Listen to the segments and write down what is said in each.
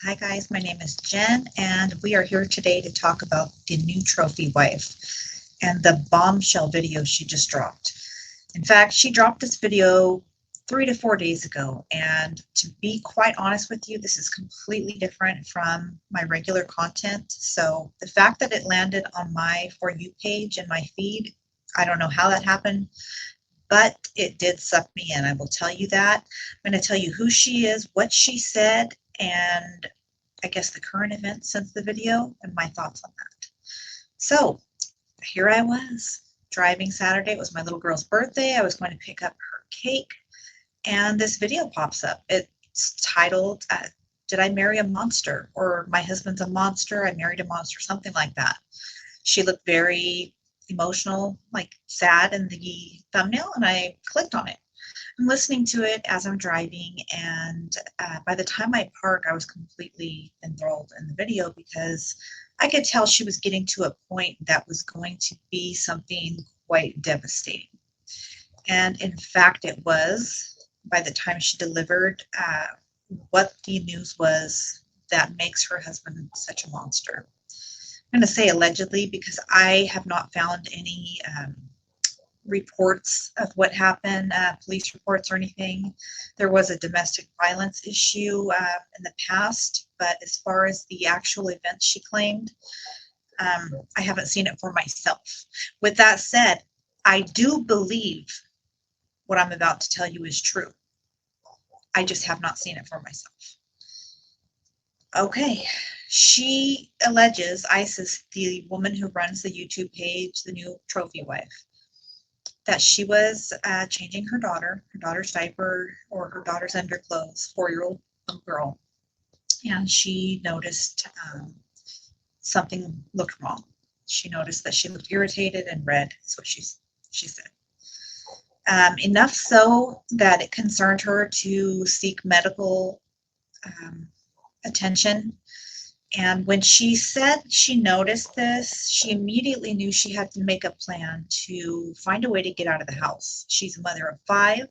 Hi guys, my name is Jen and we are here today to talk about the new trophy wife and the bombshell video she just dropped. In fact, she dropped this video 3 to 4 days ago, and to be quite honest with you, this is completely different from my regular content. So the fact that it landed on my For You page and my feed, I don't know how that happened, but it did suck me in. I will tell you that. I'm going to tell you who she is, what she said, and I guess the current events since the video and my thoughts on that. So here I was driving Saturday. It was my little girl's birthday. I was going to pick up her cake and this video pops up. It's titled, Did I Marry a Monster? Or My Husband's a Monster, I Married a Monster, something like that. She looked very emotional, like sad in the thumbnail, and I clicked on it. I'm listening to it as I'm driving, and by the time I park, I was completely enthralled in the video because I could tell she was getting to a point that was going to be something quite devastating. And in fact, it was, by the time she delivered what the news was that makes her husband such a monster. I'm going to say allegedly because I have not found any reports of what happened, police reports or anything. There was a domestic violence issue in the past, but as far as the actual events she claimed, I haven't seen it for myself. With that said, I do believe what I'm about to tell you is true. I just have not seen it for myself. Okay, she alleges, Isis, the woman who runs the YouTube page, the new trophy wife, that she was changing her daughter's diaper or her daughter's underclothes, 4-year-old girl, and she noticed something looked wrong. She noticed that she looked irritated and red, is what she said. Enough so that it concerned her to seek medical attention. And when she said she noticed this, she immediately knew she had to make a plan to find a way to get out of the house. She's a mother of 5.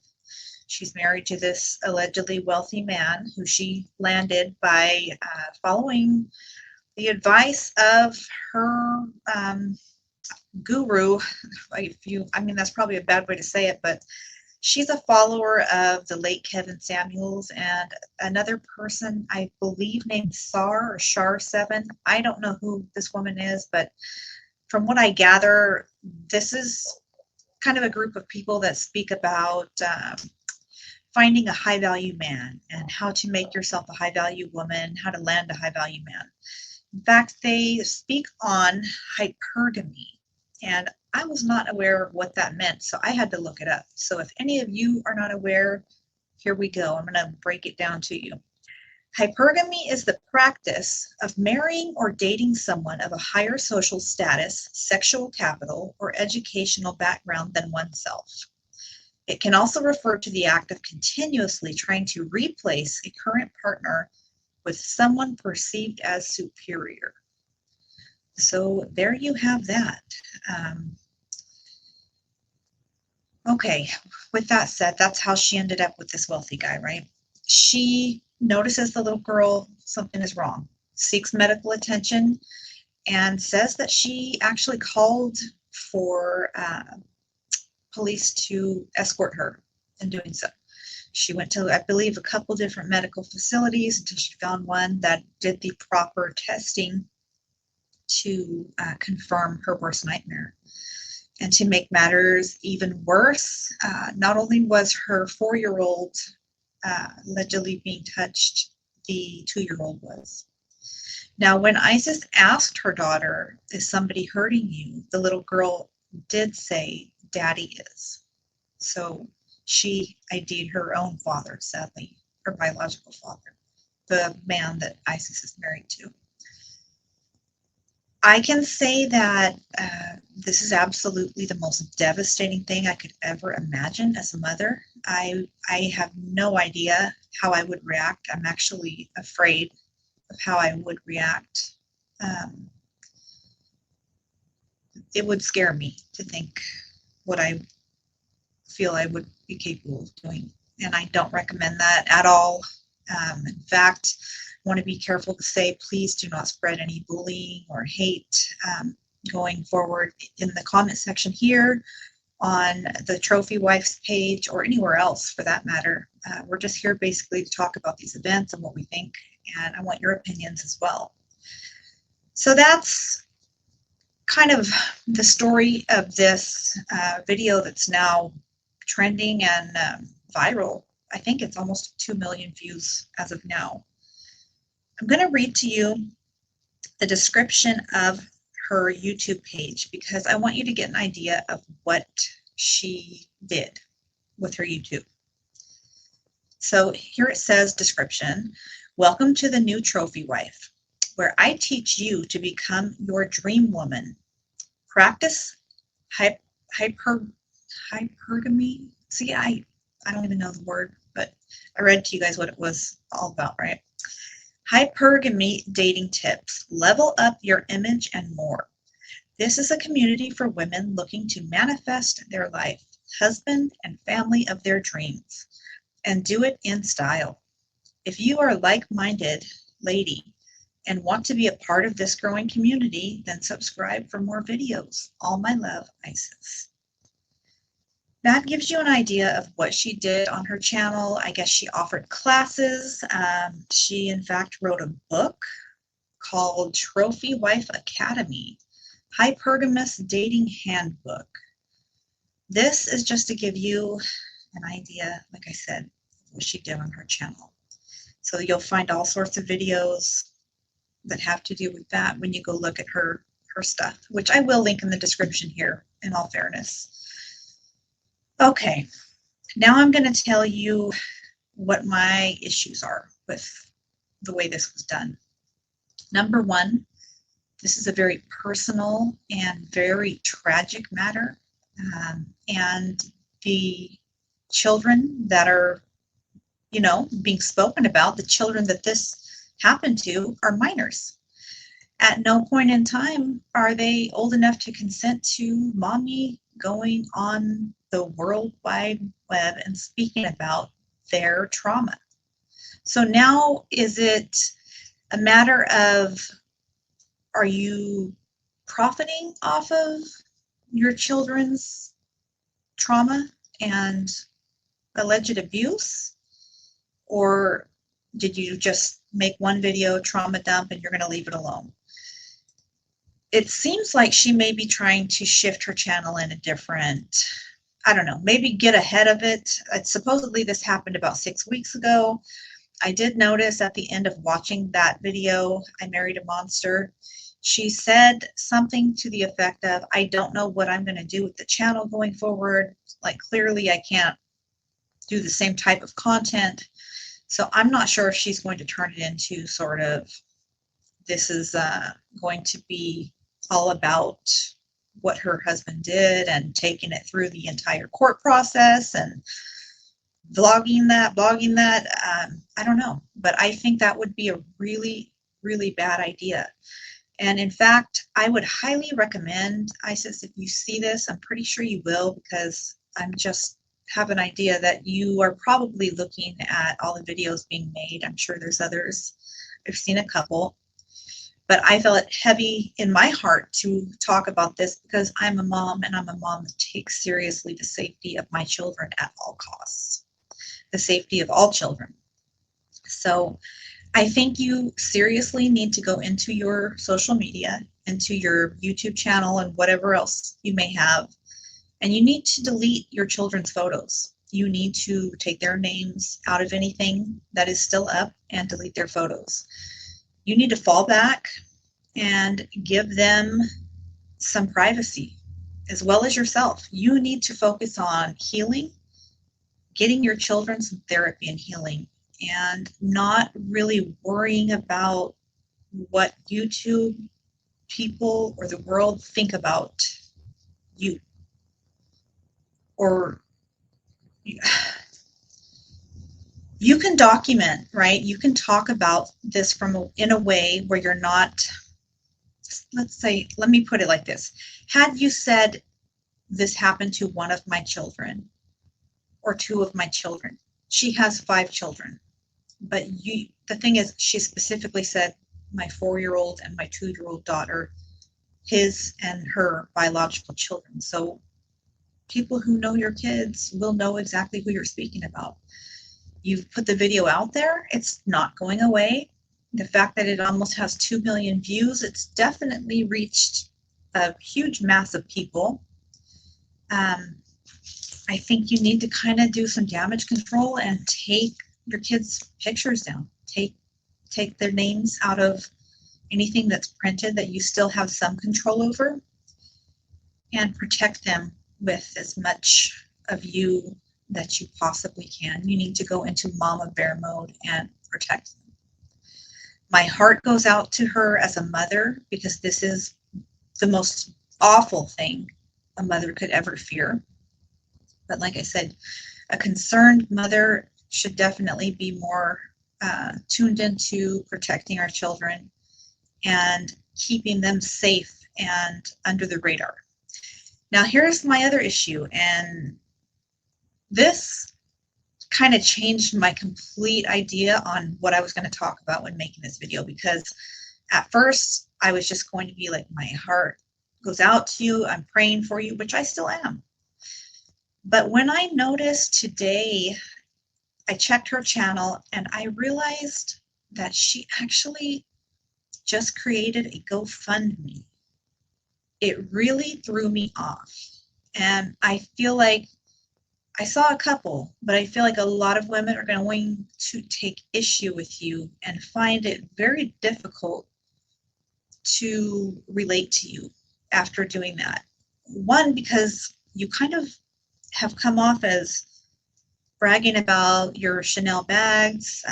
She's married to this allegedly wealthy man who she landed by following the advice of her guru. That's probably a bad way to say it, but she's a follower of the late Kevin Samuels and another person, I believe, named Sar or Shar7. I don't know who this woman is, but from what I gather, this is kind of a group of people that speak about finding a high-value man and how to make yourself a high-value woman, how to land a high-value man. In fact, they speak on hypergamy, and I was not aware of what that meant, so I had to look it up. So if any of you are not aware, here we go. I'm going to break it down to you. Hypergamy is the practice of marrying or dating someone of a higher social status, sexual capital, or educational background than oneself. It can also refer to the act of continuously trying to replace a current partner with someone perceived as superior. So there you have that. Okay, with that said, that's how she ended up with this wealthy guy, right? She notices the little girl, something is wrong, seeks medical attention, and says that she actually called for police to escort her in doing so. She went to, I believe, a couple different medical facilities until she found one that did the proper testing to confirm her worst nightmare. And to make matters even worse, not only was her 4-year-old allegedly being touched, the 2-year-old was. Now, when Isis asked her daughter, is somebody hurting you? The little girl did say, Daddy is. So she ID'd her own father, sadly, her biological father, the man that Isis is married to. I can say that this is absolutely the most devastating thing I could ever imagine as a mother. I have no idea how I would react. I'm actually afraid of how I would react. It would scare me to think what I feel I would be capable of doing. And I don't recommend that at all. In fact, want to be careful to say, please do not spread any bullying or hate going forward in the comment section here, on the Trophy Wife's page, or anywhere else for that matter. We're just here basically to talk about these events and what we think, and I want your opinions as well. So that's kind of the story of this video that's now trending and viral. I think it's almost 2 million views as of now. I'm going to read to you the description of her YouTube page because I want you to get an idea of what she did with her YouTube. So here it says, description: welcome to the new Trophy Wife, where I teach you to become your dream woman. Practice hypergamy. See, I don't even know the word, but I read to you guys what it was all about, right? Hypergamy dating tips, level up your image, and more. This is a community for women looking to manifest their life, husband, and family of their dreams, and do it in style. If you are a like-minded lady and want to be a part of this growing community, then subscribe for more videos. All my love, Isis. That gives you an idea of what she did on her channel. I guess she offered classes. She, in fact, wrote a book called Trophy Wife Academy, Hypergamous Dating Handbook. This is just to give you an idea, like I said, what she did on her channel. So you'll find all sorts of videos that have to do with that when you go look at her stuff, which I will link in the description here, in all fairness. Okay, now I'm going to tell you what my issues are with the way this was done. Number one, this is a very personal and very tragic matter. And the children that are, being spoken about, the children that this happened to, are minors. At no point in time are they old enough to consent to mommy going on the World Wide Web and speaking about their trauma. So now, is it a matter of, are you profiting off of your children's trauma and alleged abuse? Or did you just make one video, trauma dump, and you're going to leave it alone? It seems like she may be trying to shift her channel in a different, I don't know, maybe get ahead of it. Supposedly this happened about 6 weeks ago. I did notice at the end of watching that video, I Married a Monster, she said something to the effect of, I don't know what I'm going to do with the channel going forward. Like, clearly I can't do the same type of content. So I'm not sure if she's going to turn it into sort of, this is going to be all about what her husband did and taking it through the entire court process and blogging that. I don't know, but I think that would be a really, really bad idea. And in fact, I would highly recommend, Isis, if you see this, I'm pretty sure you will, because I'm just have an idea that you are probably looking at all the videos being made. I'm sure there's others. I've seen a couple. But I felt it heavy in my heart to talk about this because I'm a mom, and I'm a mom that takes seriously the safety of my children at all costs, the safety of all children. So I think you seriously need to go into your social media, into your YouTube channel and whatever else you may have, and you need to delete your children's photos. You need to take their names out of anything that is still up and delete their photos. You need to fall back and give them some privacy, as well as yourself. You need to focus on healing, getting your children some therapy and healing, and not really worrying about what YouTube people or the world think about you. Or you can document, right? You can talk about this in a way where you're not, let's say, let me put it like this. Had you said, this happened to one of my children or two of my children, she has 5 children. But the thing is, she specifically said my 4-year-old and my 2-year-old daughter, his and her biological children. So people who know your kids will know exactly who you're speaking about. You've put the video out there. It's not going away. The fact that it almost has 2 million views, it's definitely reached a huge mass of people. I think you need to kind of do some damage control and take your kids' pictures down. Take their names out of anything that's printed that you still have some control over, and protect them with as much of you that you possibly can. You need to go into mama bear mode and protect them. My heart goes out to her as a mother, because this is the most awful thing a mother could ever fear. But like I said, a concerned mother should definitely be more tuned into protecting our children and keeping them safe and under the radar. Now, here's my other issue, and this kind of changed my complete idea on what I was going to talk about when making this video, because at first I was just going to be like, my heart goes out to you, I'm praying for you, which I still am. But when I noticed today, I checked her channel and I realized that she actually just created a GoFundMe. It really threw me off. And I feel like I saw a couple, but I feel like a lot of women are going to take issue with you and find it very difficult to relate to you after doing that. One, because you kind of have come off as bragging about your Chanel bags,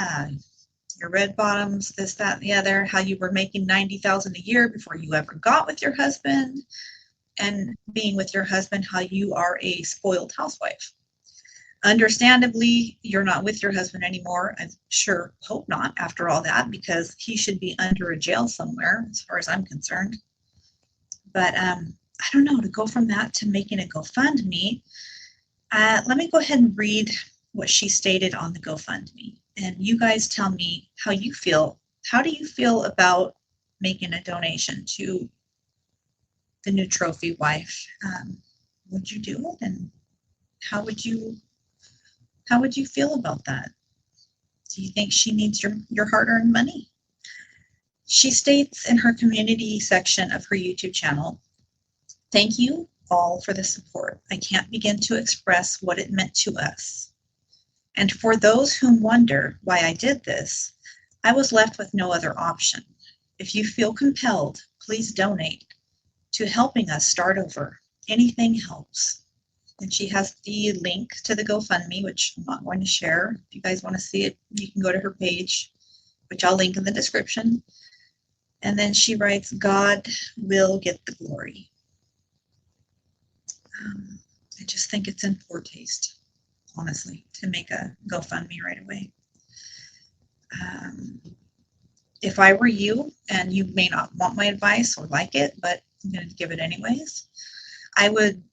your red bottoms, this, that, and the other, how you were making $90,000 a year before you ever got with your husband, and being with your husband, how you are a spoiled housewife. Understandably, you're not with your husband anymore. I sure hope not after all that, because he should be under a jail somewhere as far as I'm concerned. But I don't know, to go from that to making a GoFundMe, let me go ahead and read what she stated on the GoFundMe. And you guys tell me how you feel. How do you feel about making a donation to the new trophy wife? Would you do it? And how would you feel about that? Do you think she needs your hard-earned money? She states in her community section of her YouTube channel, "Thank you all for the support. I can't begin to express what it meant to us. And for those who wonder why I did this, I was left with no other option. If you feel compelled, please donate to helping us start over. Anything helps." And she has the link to the GoFundMe, which I'm not going to share. If you guys want to see it, you can go to her page, which I'll link in the description. And then she writes, "God will get the glory." I just think it's in poor taste, honestly, to make a GoFundMe right away. If I were you, and you may not want my advice or like it, but I'm going to give it anyways, I would,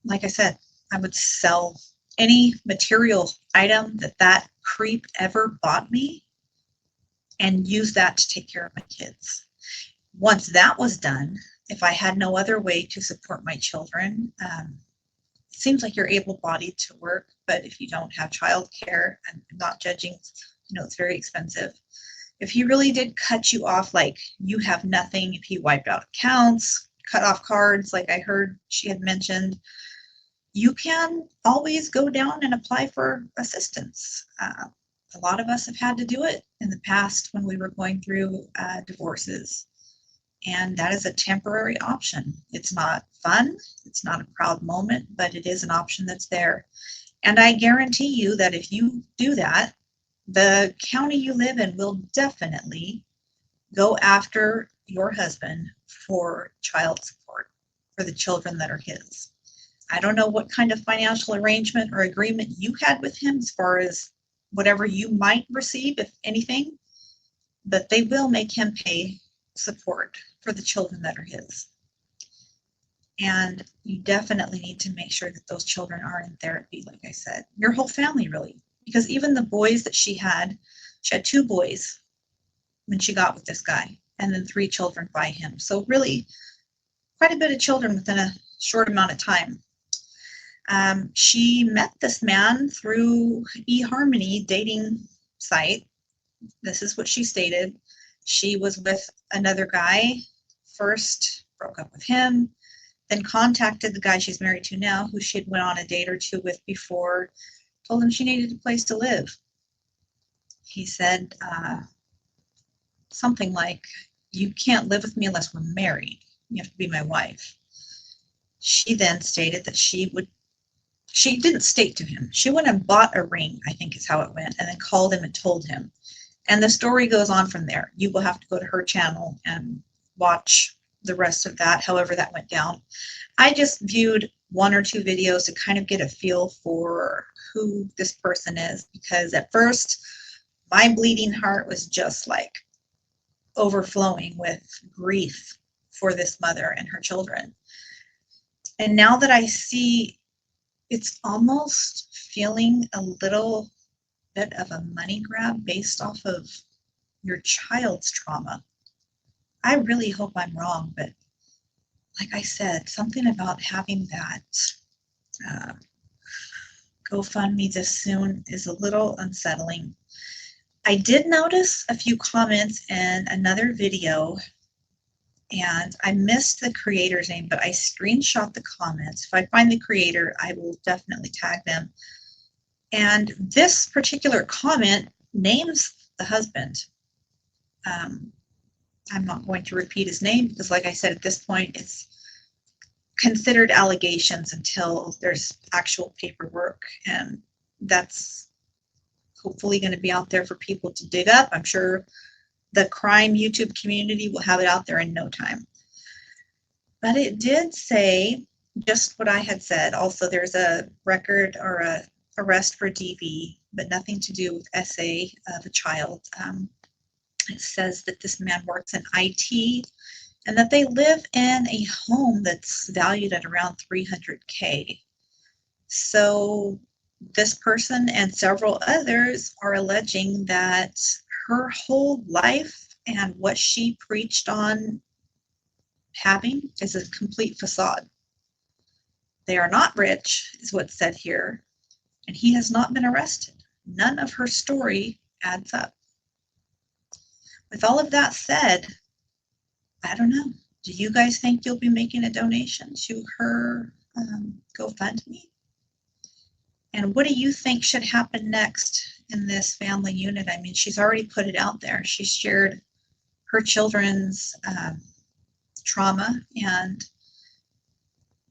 like I said, I would sell any material item that creep ever bought me and use that to take care of my kids. Once that was done, if I had no other way to support my children, it seems like you're able-bodied to work, but if you don't have childcare, I'm not judging, it's very expensive. If he really did cut you off, like you have nothing, if he wiped out accounts, cut off cards, like I heard she had mentioned, you can always go down and apply for assistance. A lot of us have had to do it in the past when we were going through divorces. And that is a temporary option. It's not fun. It's not a proud moment, but it is an option that's there. And I guarantee you that if you do that, the county you live in will definitely go after your husband for child support for the children that are his. I don't know what kind of financial arrangement or agreement you had with him as far as whatever you might receive, if anything, but they will make him pay support for the children that are his. And you definitely need to make sure that those children are in therapy, like I said, your whole family really, because even the boys that she had She had 2 boys when she got with this guy, and then 3 children by him. So really quite a bit of children within a short amount of time. She met this man through eHarmony dating site. This is what she stated. She was with another guy, first broke up with him, then contacted the guy she's married to now, who she had went on a date or 2 with before, told him she needed a place to live. He said something like, "You can't live with me unless we're married. You have to be my wife." She then stated that she didn't state to him. She went and bought a ring, I think is how it went, and then called him and told him. And the story goes on from there. You will have to go to her channel and watch the rest of that, however that went down. I just viewed 1 or 2 videos to kind of get a feel for who this person is, because at first my bleeding heart was just like overflowing with grief for this mother and her children. And now that I see, it's almost feeling a little bit of a money grab based off of your child's trauma. I really hope I'm wrong, but like I said, something about having that GoFundMe this soon is a little unsettling. I did notice a few comments in another video, and I missed the creator's name, but I screenshot the comments. If I find the creator, I will definitely tag them. And this particular comment names the husband. I'm not going to repeat his name because, like I said, at this point, it's considered allegations until there's actual paperwork, and that's hopefully going to be out there for people to dig up. I'm sure the crime YouTube community will have it out there in no time. But it did say just what I had said. Also, there's a record or a arrest for DV, but nothing to do with SA of a child. It says that this man works in IT and that they live in a home that's valued at around $300K. So this person and several others are alleging that her whole life and what she preached on having is a complete facade. They are not rich, is what's said here, and he has not been arrested. None of her story adds up. With all of that said, I don't know. Do you guys think you'll be making a donation to her GoFundMe? And what do you think should happen next in this family unit? I mean, she's already put it out there. She shared her children's trauma, and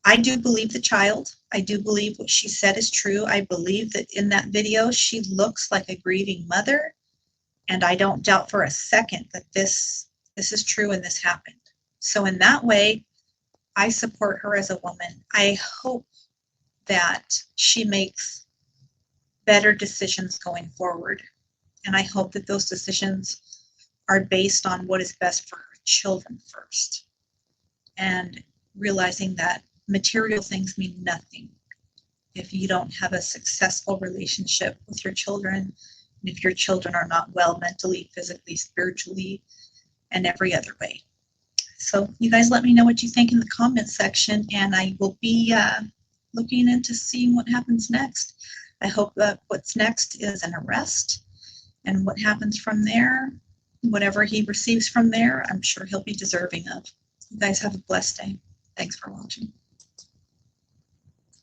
I do believe the child. I do believe what she said is true. I believe that in that video, she looks like a grieving mother, and I don't doubt for a second that this is true and this happened. So in that way, I support her as a woman. I hope that she makes better decisions going forward. And I hope that those decisions are based on what is best for her children first. And realizing that material things mean nothing if you don't have a successful relationship with your children, and if your children are not well mentally, physically, spiritually, and every other way. So you guys let me know what you think in the comments section, and I will be looking into seeing what happens next. I hope that what's next is an arrest, and what happens from there, whatever he receives from there, I'm sure he'll be deserving of. You guys have a blessed day. Thanks for watching.